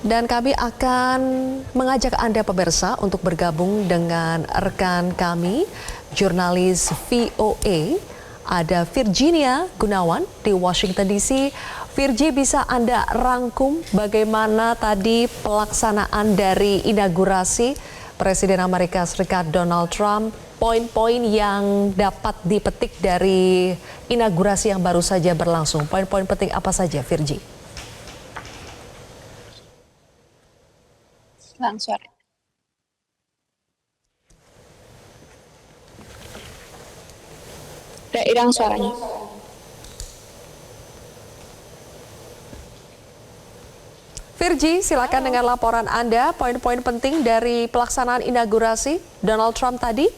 Dan kami akan mengajak Anda pemirsa untuk bergabung dengan rekan kami, jurnalis VOA, ada Virginia Gunawan di Washington DC. Virgi, bisa Anda rangkum bagaimana tadi pelaksanaan dari inaugurasi Presiden Amerika Serikat Donald Trump, poin-poin yang dapat dipetik dari inaugurasi yang baru saja berlangsung. Poin-poin penting apa saja, Virgi? Langsung. Udah hilang suaranya. Virgi, silakan dengan laporan Anda, poin-poin penting dari pelaksanaan inaugurasi Donald Trump tadi.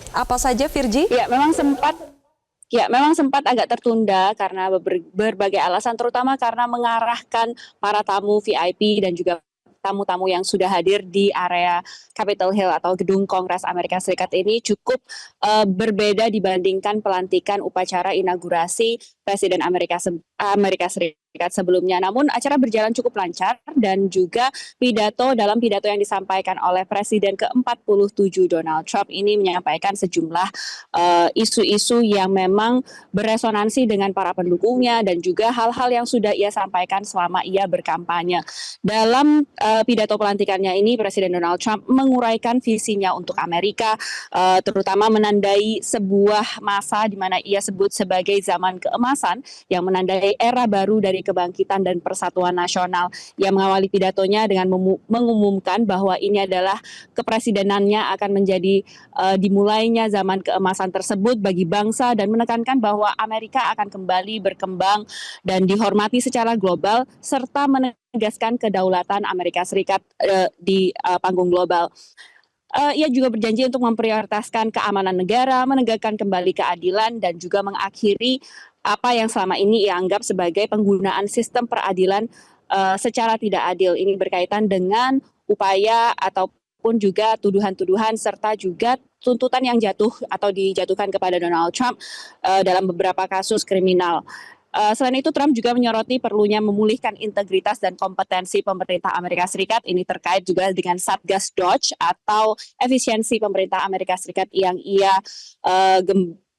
Apa saja, Virgi? Ya, memang sempat agak tertunda karena berbagai alasan, terutama karena mengarahkan para tamu VIP dan juga tamu-tamu yang sudah hadir di area Capitol Hill atau Gedung Kongres Amerika Serikat ini cukup berbeda dibandingkan pelantikan upacara inaugurasi Presiden Amerika Serikat sebelumnya. Namun acara berjalan cukup lancar dan juga dalam pidato yang disampaikan oleh Presiden ke-47 Donald Trump ini menyampaikan sejumlah isu-isu yang memang beresonansi dengan para pendukungnya dan juga hal-hal yang sudah ia sampaikan selama ia berkampanye. Dalam pidato pelantikannya ini, Presiden Donald Trump menguraikan visinya untuk Amerika, terutama menandai sebuah masa di mana ia sebut sebagai zaman keemasan yang menandai era baru dari kebangkitan dan persatuan nasional. Ia mengawali pidatonya dengan mengumumkan bahwa ini adalah kepresidenannya akan menjadi dimulainya zaman keemasan tersebut bagi bangsa dan menekankan bahwa Amerika akan kembali berkembang dan dihormati secara global serta menegaskan kedaulatan Amerika Serikat di panggung global. Ia juga berjanji untuk memprioritaskan keamanan negara, menegakkan kembali keadilan, dan juga mengakhiri apa yang selama ini ia anggap sebagai penggunaan sistem peradilan secara tidak adil. Ini berkaitan dengan upaya ataupun juga tuduhan-tuduhan serta juga tuntutan yang jatuh atau dijatuhkan kepada Donald Trump dalam beberapa kasus kriminal. Selain itu, Trump juga menyoroti perlunya memulihkan integritas dan kompetensi pemerintah Amerika Serikat. Ini terkait juga dengan Satgas Dodge atau efisiensi pemerintah Amerika Serikat yang ia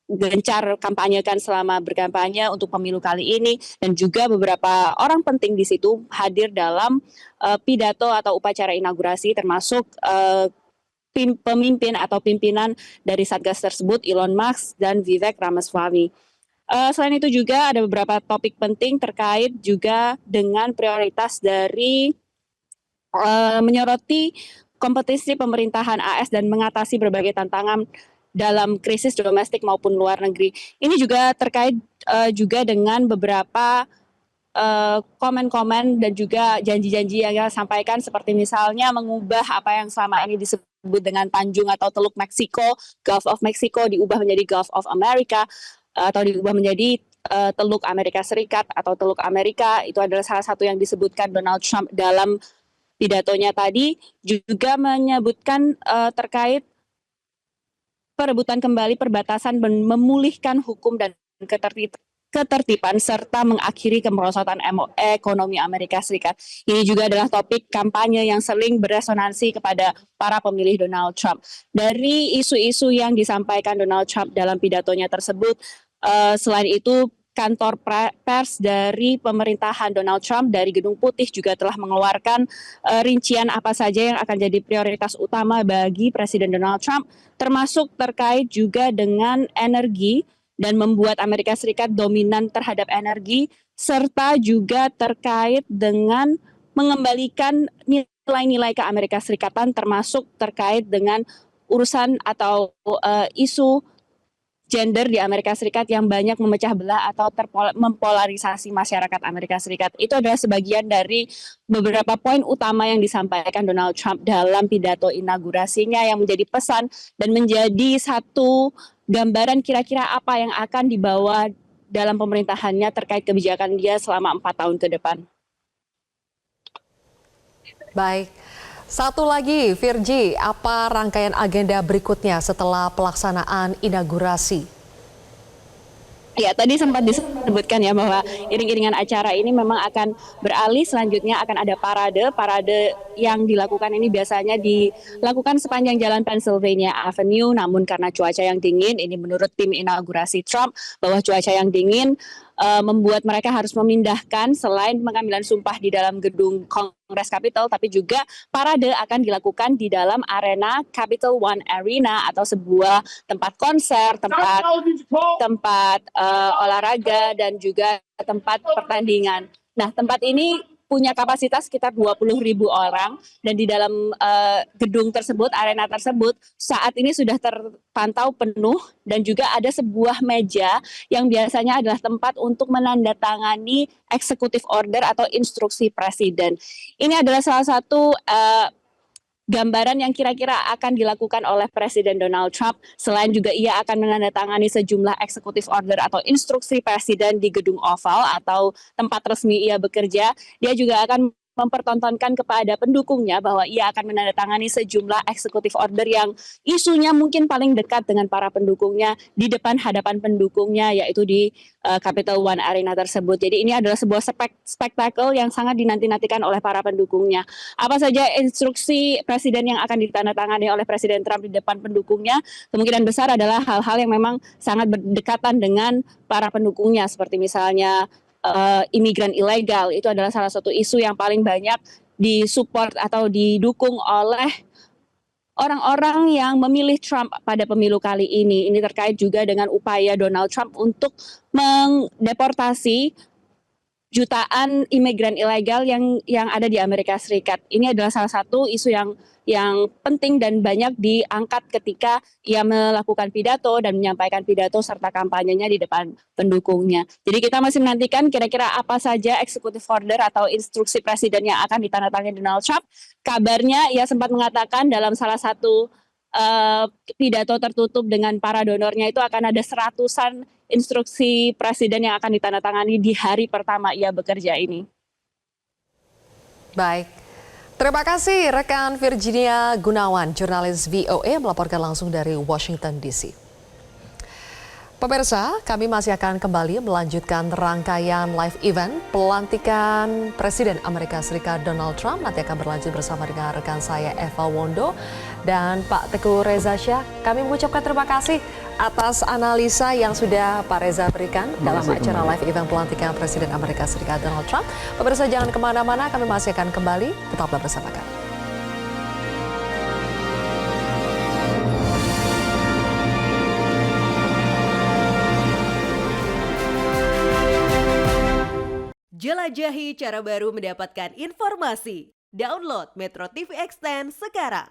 gencar kampanyekan selama berkampanye untuk pemilu kali ini, dan juga beberapa orang penting di situ hadir dalam pidato atau upacara inaugurasi, termasuk pemimpin atau pimpinan dari Satgas tersebut, Elon Musk dan Vivek Ramaswamy. Selain itu juga ada beberapa topik penting terkait juga dengan prioritas dari menyoroti kompetisi pemerintahan AS dan mengatasi berbagai tantangan dalam krisis domestik maupun luar negeri. Ini juga terkait juga dengan beberapa komen-komen dan juga janji-janji yang ia sampaikan, seperti misalnya mengubah apa yang selama ini disebut dengan Tanjung atau Teluk Meksiko, Gulf of Mexico, diubah menjadi Gulf of America, atau diubah menjadi Teluk Amerika Serikat atau Teluk Amerika. Itu adalah salah satu yang disebutkan Donald Trump dalam pidatonya tadi. Juga menyebutkan terkait perebutan kembali perbatasan, memulihkan hukum dan ketertiban serta mengakhiri kemerosotan ekonomi Amerika Serikat. Ini juga adalah topik kampanye yang sering beresonansi kepada para pemilih Donald Trump. Dari isu-isu yang disampaikan Donald Trump dalam pidatonya tersebut, selain itu, kantor pers dari pemerintahan Donald Trump dari Gedung Putih juga telah mengeluarkan rincian apa saja yang akan jadi prioritas utama bagi Presiden Donald Trump, termasuk terkait juga dengan energi dan membuat Amerika Serikat dominan terhadap energi, serta juga terkait dengan mengembalikan nilai-nilai ke Amerika Serikatan, termasuk terkait dengan urusan atau isu gender di Amerika Serikat yang banyak memecah belah atau mempolarisasi masyarakat Amerika Serikat. Itu adalah sebagian dari beberapa poin utama yang disampaikan Donald Trump dalam pidato inaugurasinya, yang menjadi pesan dan menjadi satu gambaran kira-kira apa yang akan dibawa dalam pemerintahannya terkait kebijakan dia selama 4 tahun ke depan. Baik. Satu lagi, Virgi, apa rangkaian agenda berikutnya setelah pelaksanaan inaugurasi? Ya, tadi sempat sebutkan ya bahwa iring-iringan acara ini memang akan beralih, selanjutnya akan ada parade yang dilakukan ini biasanya dilakukan sepanjang jalan Pennsylvania Avenue, namun karena cuaca yang dingin, ini menurut tim inaugurasi Trump bahwa cuaca yang dingin membuat mereka harus memindahkan selain pengambilan sumpah di dalam gedung Kongres Capitol, tapi juga parade akan dilakukan di dalam arena Capital One Arena atau sebuah tempat konser, tempat olahraga dan juga tempat pertandingan. Nah, tempat ini punya kapasitas sekitar 20.000 orang dan di dalam gedung tersebut, arena tersebut saat ini sudah terpantau penuh dan juga ada sebuah meja yang biasanya adalah tempat untuk menandatangani executive order atau instruksi presiden. Ini adalah salah satu gambaran yang kira-kira akan dilakukan oleh Presiden Donald Trump. Selain juga ia akan menandatangani sejumlah executive order atau instruksi presiden di gedung Oval atau tempat resmi ia bekerja, dia juga akan mempertontonkan kepada pendukungnya bahwa ia akan menandatangani sejumlah executive order yang isunya mungkin paling dekat dengan para pendukungnya di depan hadapan pendukungnya, yaitu di Capital One Arena tersebut. Jadi ini adalah sebuah spektakel yang sangat dinanti-nantikan oleh para pendukungnya. Apa saja instruksi presiden yang akan ditandatangani oleh Presiden Trump di depan pendukungnya? Kemungkinan besar adalah hal-hal yang memang sangat berdekatan dengan para pendukungnya, seperti misalnya imigran ilegal. Itu adalah salah satu isu yang paling banyak disupport atau didukung oleh orang-orang yang memilih Trump pada pemilu kali ini. Ini terkait juga dengan upaya Donald Trump untuk mendeportasi jutaan imigran ilegal yang ada di Amerika Serikat. Ini adalah salah satu isu yang penting dan banyak diangkat ketika ia melakukan pidato dan menyampaikan pidato serta kampanyenya di depan pendukungnya. Jadi kita masih menantikan kira-kira apa saja executive order atau instruksi presiden yang akan ditandatangani Donald Trump. Kabarnya ia sempat mengatakan dalam salah satu pidato tertutup dengan para donornya itu akan ada seratusan instruksi presiden yang akan ditandatangani di hari pertama ia bekerja ini. Baik, terima kasih rekan Virginia Gunawan, jurnalis VOA melaporkan langsung dari Washington DC. Pemirsa, kami masih akan kembali melanjutkan rangkaian live event pelantikan Presiden Amerika Serikat Donald Trump. Nanti akan berlanjut bersama dengan rekan saya Eva Wondo dan Pak Teguh Reza Syah. Kami mengucapkan terima kasih atas analisa yang sudah Pak Reza berikan dalam acara live event pelantikan Presiden Amerika Serikat Donald Trump. Pemirsa jangan kemana-mana, kami masih akan kembali. Tetaplah bersama kami. Jelajahi cara baru mendapatkan informasi. Download Metro TV Extend sekarang.